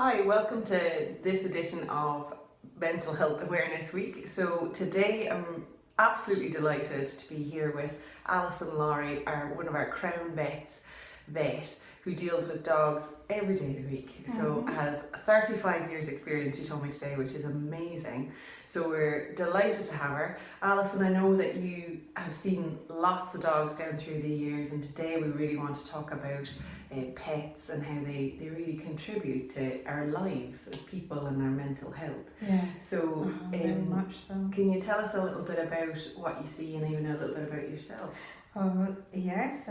Hi, welcome to this edition of Mental Health Awareness Week. So today I'm absolutely delighted to be here with Alison Laurie, one of our Crown vet who deals with dogs every day of the week. So has 35 years experience, she told me today, which is amazing. So we're delighted to have her. Alison, I know that you have seen lots of dogs down through the years, and today we really want to talk about pets and how they really contribute to our lives as people and our mental health. Yeah. So, very much so. Can you tell us a little bit about what you see and even a little bit about yourself? Yes.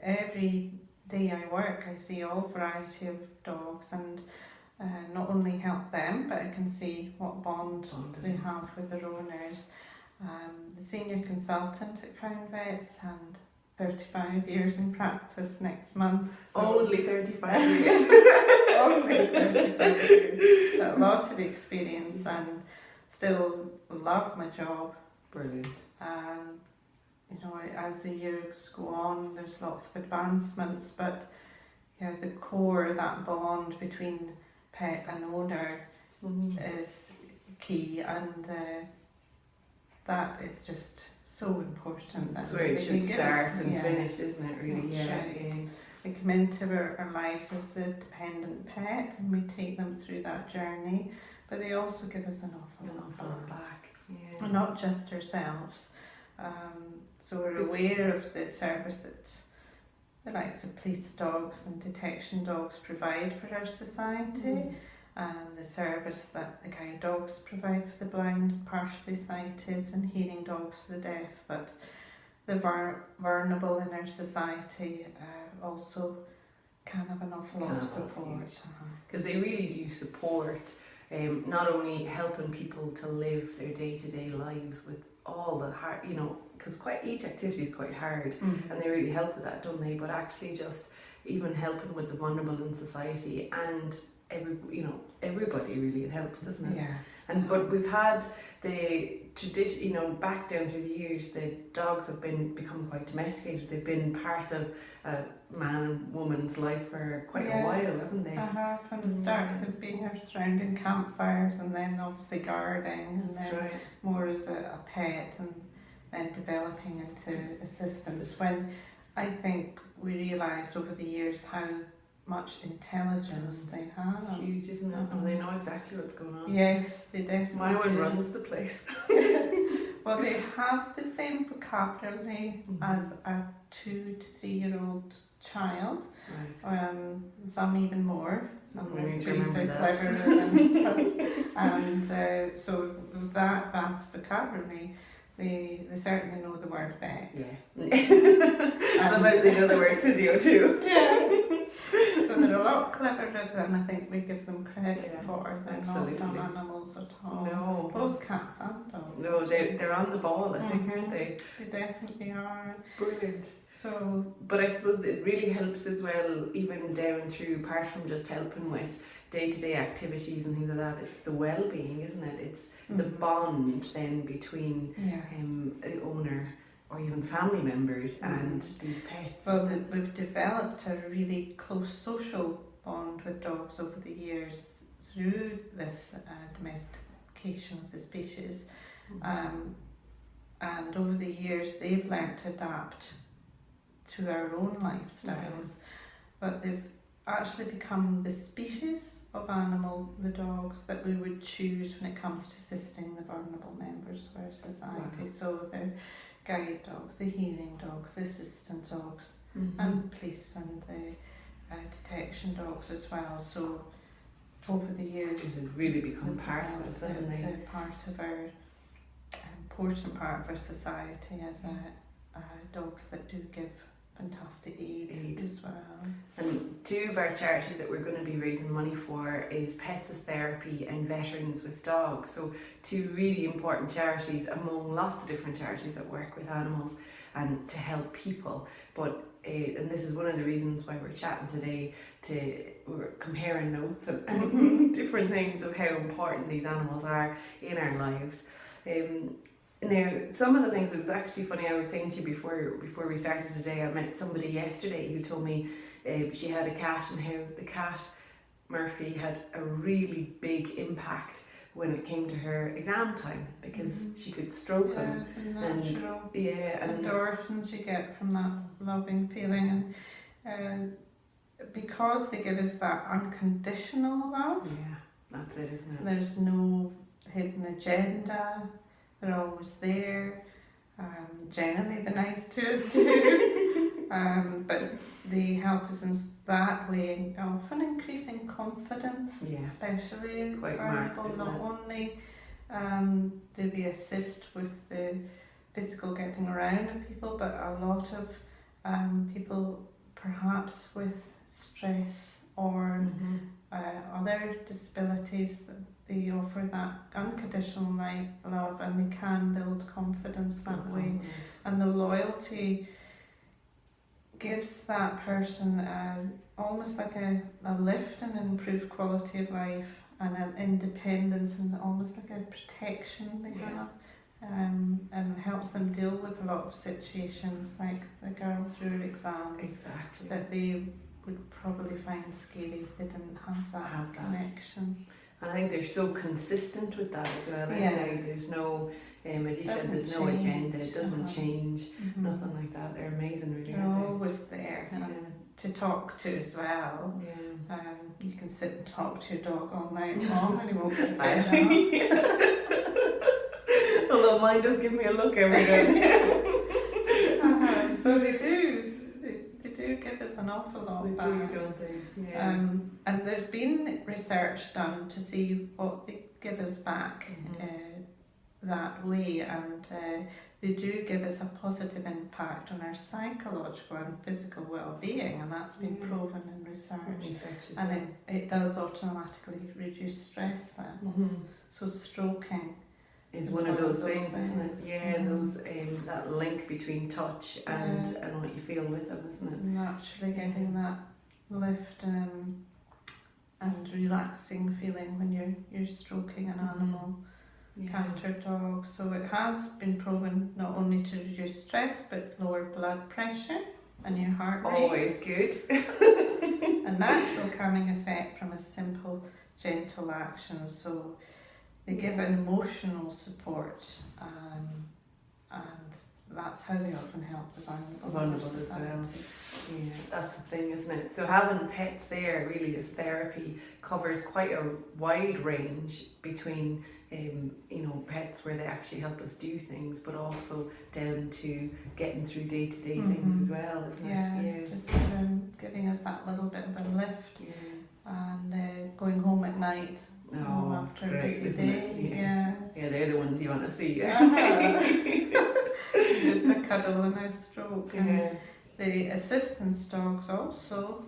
Every day I work, I see all variety of dogs, and not only help them, but I can see what bond they have with their owners. The Senior Consultant at Crown Vets, and 35 years in practice next month. So only 35 years. Only 35 years. But a lot of experience and still love my job. Brilliant. As the years go on, there's lots of advancements, but the core, that bond between pet and owner is key, and that is just so important. That's where it should start and finish, isn't it, really? Right. They come into our lives as a dependent pet, and we take them through that journey, but they also give us an awful lot back. Yeah. And not just ourselves. So we're aware of the service that the likes of police dogs and detection dogs provide for our society, and the service that the guide dogs provide for the blind, partially sighted, and hearing dogs for the deaf. But the vulnerable in our society also can have an awful lot of support. Because they really do support not only helping people to live their day-to-day lives with all the hard, because each activity is quite hard, and they really help with that, don't they? But actually just even helping with the vulnerable in society, and everybody really, it helps, doesn't it? Yeah. But we've had the tradition, back down through the years, the dogs have become quite domesticated. They've been part of a man and woman's life for quite a while, haven't they? From the start, they've been here surrounding campfires, and then obviously guarding, and That's then right. more as a pet, and then developing into assistance. When I think we realised over the years how much intelligence they have. It's huge, isn't it? And they know exactly what's going on. Yes, they definitely My one do. runs the place. Well, they have the same vocabulary as a 2 to 3 year old child. Right. Some even more. Some We need to breeds are remember cleverer and so that vast vocabulary, they certainly know the word vet. Yeah. Sometimes they know the word physio too. Yeah. So they're a lot cleverer than I think we give them credit for. They're absolutely. not dumb animals at all. No. Both cats and dogs. No, they're on the ball, I think, aren't they? They definitely are. Brilliant. So, but I suppose it really helps as well, even down through, apart from just helping with day-to-day activities and things like that, it's the well-being, isn't it? It's the bond then between the owner or even family members and these pets. Well, we've developed a really close social bond with dogs over the years through this domestication of the species. And over the years they've learnt to adapt to our own lifestyles, but they've actually become the species of animal, the dogs, that we would choose when it comes to assisting the vulnerable members of our society. So they're guide dogs, the hearing dogs, the assistant dogs, and the police and the detection dogs as well. So over the years, it's really become part of us, haven't they? Important part of our society as dogs that do give fantastic aid as well. And two of our charities that we're going to be raising money for is Physiotherapy and Veterans with Dogs. So two really important charities among lots of different charities that work with animals and to help people. But and this is one of the reasons why we're chatting today, we're comparing notes and different things of how important these animals are in our lives. Now, some of the things, it was actually funny, I was saying to you before we started today, I met somebody yesterday who told me she had a cat and how the cat Murphy had a really big impact when it came to her exam time, because she could stroke him. And endorphins you get from that loving feeling, and because they give us that unconditional love. Yeah, that's it, isn't it? There's no hidden agenda. They're always there. Generally, they're nice to us too. But they help us in that way, often increasing confidence, especially it's quite marked, variable. isn't Not it? only do they assist with the physical getting around of people, but a lot of people perhaps with stress or other disabilities, they offer that unconditional love, and they can build confidence that way. And the loyalty gives that person almost like a lift and an improved quality of life, and an independence, and almost like a protection they have. And helps them deal with a lot of situations, like the girl through her exams, that they would probably find scary if they didn't have that connection. And I think they're so consistent with that as well, aren't they? There's no, as you said, there's no agenda, it doesn't change, nothing like that. They're amazing, really, they're aren't they? always there to talk to as well. You can sit and talk to your dog all night long and he won't get fed up. Although mine does give me a look every day. So they do give us an awful lot back. They do, don't they? And there's been research done to see what they give us back that way, and they do give us a positive impact on our psychological and physical well-being, and that's been proven in research. And it does automatically reduce stress levels. So stroking is one of those things, isn't it? Yeah, those that link between touch and what you feel with them, isn't it? Naturally getting that lift and relaxing feeling when you're stroking an animal, cat or dog. So it has been proven not only to reduce stress but lower blood pressure and your heart rate. Always good. A natural calming effect from a simple, gentle action. So they give an emotional support, and that's how they often help the vulnerable as well. Yeah, that's the thing, isn't it? So having pets there really as therapy covers quite a wide range between pets where they actually help us do things, but also down to getting through day-to-day things as well, isn't it? Just giving us that little bit of a lift, and going home at night. After great, a busy isn't day. it? Yeah, they're the ones you want to see. Just a cuddle and a stroke. And the assistance dogs also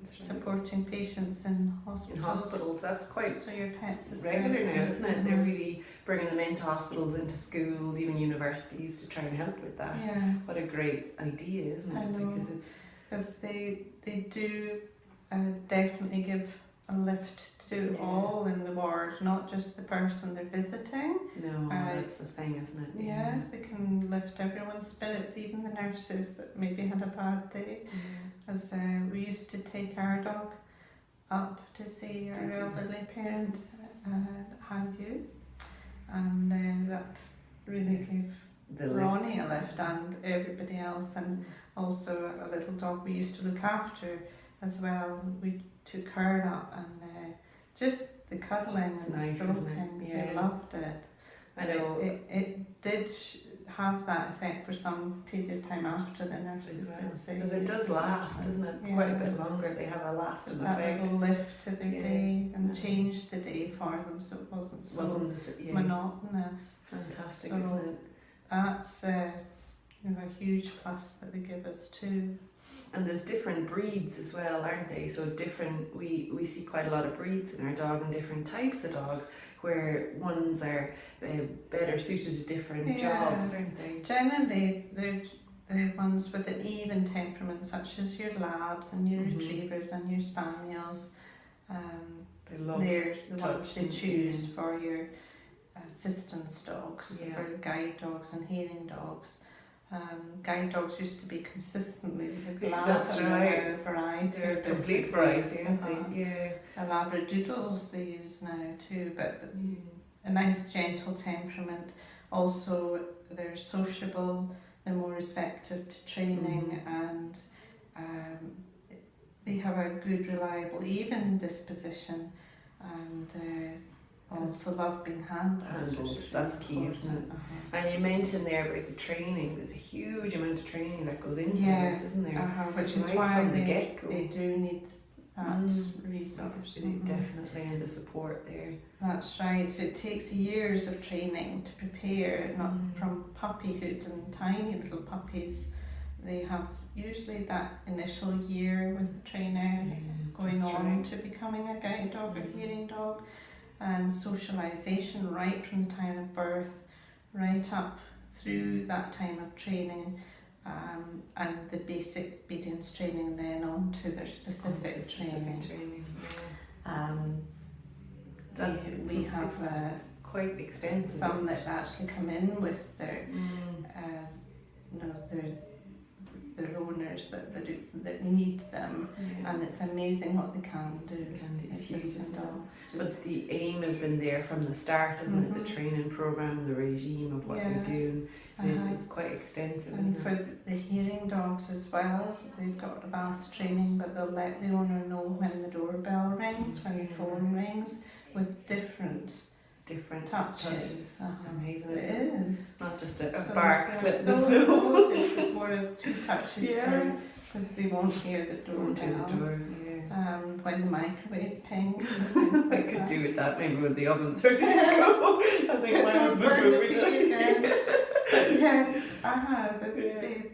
supporting patients in hospitals. In hospitals, that's quite so your pets is regular now, isn't it? They're really bringing them into hospitals, into schools, even universities to try and help with that. What a great idea, isn't it? Because they do definitely give a lift to all in the ward, not just the person they're visiting. No, that's the thing, isn't it? They can lift everyone's spirits, even the nurses that maybe had a bad day. As we used to take our dog up to see our elderly parent, Have You, and that really gave Ronnie a lift and everybody else, and also a little dog we used to look after as well. We took her up, and just the cuddling and the stroking, they loved it. I know it did have that effect for some period of time after the nurses did say. Because it does last, doesn't it? Quite a bit longer. They have a lasting effect. That little lift to their day and changed the day for them, so it wasn't so monotonous. Fantastic, so isn't it? That's a huge plus that they give us too. And there's different breeds as well, aren't they? So we see quite a lot of breeds in our dog, and different types of dogs, where ones are better suited to different jobs, aren't they? Generally, they're the ones with an even temperament, such as your labs and your retrievers and your spaniels. They're the ones they choose for your assistance dogs, for guide dogs and hearing dogs. Guide dogs used to be consistently the glad That's right. and a variety. They're of complete different variety, breeds. aren't they? Yeah. The Labradoodles they use now too, but a nice gentle temperament. Also, they're sociable, they're more receptive to training, and they have a good, reliable, even disposition, and also love being handled. That's key, isn't it? And you mentioned there about the training. There's a huge amount of training that goes into this, isn't there? Which is right why from the get-go. They do need that resource. Definitely, and the support there. That's right. So it takes years of training to prepare, not from puppyhood and tiny little puppies. They have usually that initial year with the trainer going on to becoming a guide dog or hearing dog, and socialisation right from the time of birth right up through that time of training, and the basic obedience training, then on to their specific training. We have quite extensive. Some that actually come in with their their owners that need them, and it's amazing what they can do. It's huge, isn't it? But the aim has been there from the start, isn't it? The training program, the regime of what they're doing. It's quite extensive, and isn't for the hearing dogs as well, they've got vast training, but they'll let the owner know when the doorbell rings, when the phone rings, with different touches. Amazing, it isn't is. Not just a bark clip. It's more of 2 touches because they won't hear the doorbell. When the microwave pings. I could do with that maybe when the oven's ready to go. I think my husband would be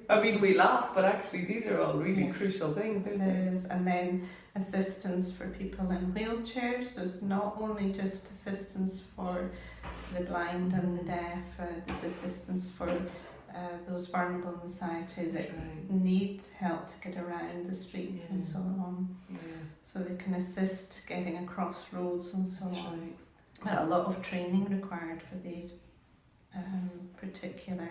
I mean, we laugh, but actually these are all really crucial things, aren't they? And then assistance for people in wheelchairs. There's not only just assistance for the blind and the deaf, there's assistance for those vulnerable in society that need help to get around the streets and so on. So they can assist getting across roads and so on. But a lot of training required for these particular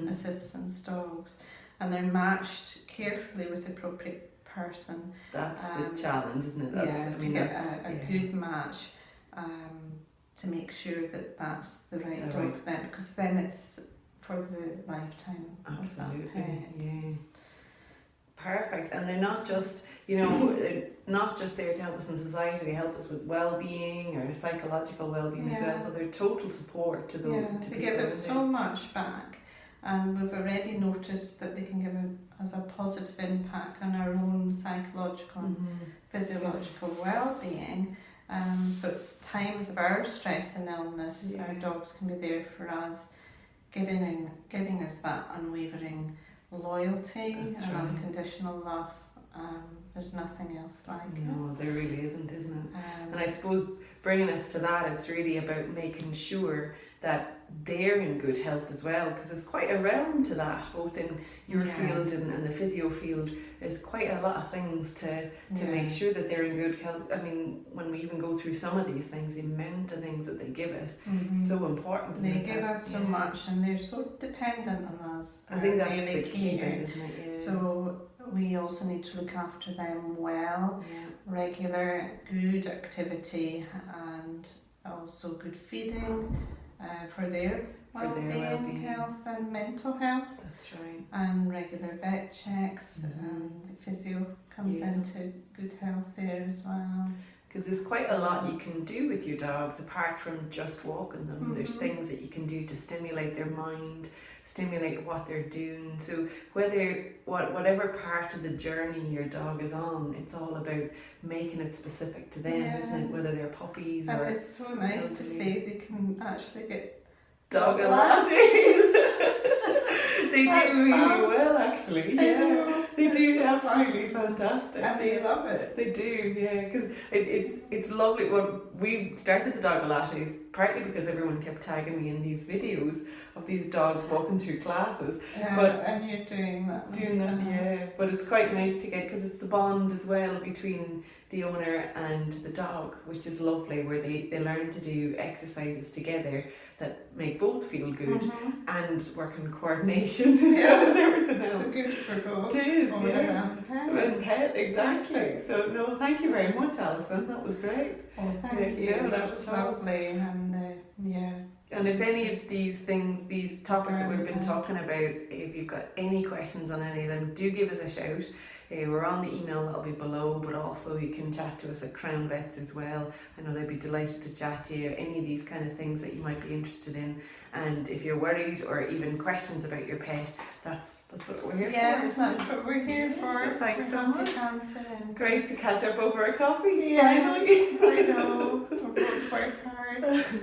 assistance dogs, and they're matched carefully with the appropriate person. That's the challenge, isn't it? To get a good match, to make sure that that's the right dog for them, because then it's for the lifetime of that pet. Perfect. And they're not just, they're not just there to help us in society, they help us with well-being or psychological well-being as well, so they're total support to those. They give us so much back, and we've already noticed that they can give us a positive impact on our own psychological physiological well-being. So it's times of our stress and illness, our dogs can be there for us, giving us that unwavering loyalty and unconditional love. There's nothing else like it. No, there really isn't it? And I suppose bringing us to that, it's really about making sure that they're in good health as well, because there's quite a realm to that, both in your field and the physio field. There's quite a lot of things to make sure that they're in good health. I mean, when we even go through some of these things, the amount of things that they give us, so important. They give us so much, and they're so dependent on us. I think that's the key bit, isn't it? So we also need to look after them well, regular good activity, and also good feeding for their well-being, health and mental health. That's right. And regular vet checks, and the physio comes into good health there as well. Because there's quite a lot you can do with your dogs apart from just walking them. There's things that you can do to stimulate their mind, stimulate what they're doing. So whatever part of the journey your dog is on, it's all about making it specific to them, isn't it? Whether they're puppies or... And it's so nice to say they can actually get dog lashes. They do really well, actually. They do absolutely fantastic. And they love it. They do, because it's lovely. Well, we started the dog lattes partly because everyone kept tagging me in these videos of these dogs walking through classes. And you're doing that. But it's quite nice to get, because it's the bond as well between the owner and the dog, which is lovely, where they learn to do exercises together that make both feel good Mm-hmm. and work in coordination as Yeah. well as everything else. So good for both. It is, Owner yeah. and pet. And pet, exactly. Exactly. So no, thank you very much, Alison. That was great. Oh, thank you. No, That was lovely. And yeah. And if any of these things, these topics that we've been Yeah. talking about, if you've got any questions on any of them, do give us a shout. We're on the email that'll be below, but also you can chat to us at Crown Vets as well. I know they'd be delighted to chat to you, any of these kind of things that you might be interested in. And if you're worried or even questions about your pet, that's what we're here for. Yeah, isn't that's it? what we're here for. So thanks We're so happy much. to answer and Great to catch up over a coffee. Yeah, Finally. I know. We both work hard.